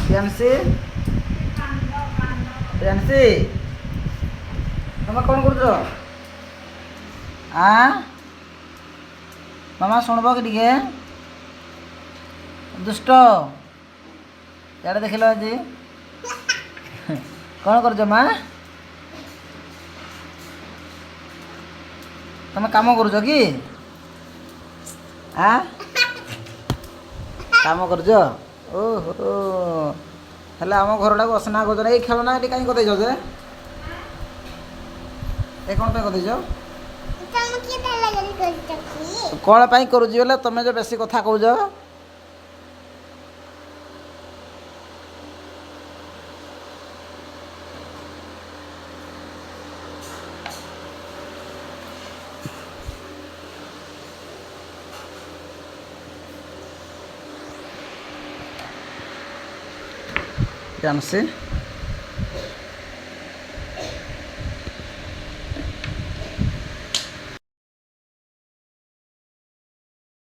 ପ୍ରିୟାଂଶୀ ପ୍ରିୟାଂଶୀ ତମେ କ'ଣ କରୁଛ? ମାମା ଶୁଣବ କି ଟିକେ? ଦୁଷ୍ଟ ଇଆଡ଼େ ଦେଖିଲ ଆଜି କ'ଣ କରୁଛ ମା? ତମେ କାମ କରୁଛ କି? କାମ କରୁଛ? ଓହୋ ହେଲେ ଆମ ଘରଟାକୁ ଅସନା କରୁଛ ନା? ଏଇ ଖେଳନା ଏଠି କାହିଁକି କରିଦେଇଛ ଯେ? ଏ କ'ଣ ପାଇଁ କରିଦେଇଛ? କ'ଣ ପାଇଁ କରୁଛି ବୋଲେ ତମେ ଯେ ବେଶୀ କଥା କହୁଛ। ପ୍ରିୟାଂଶୀ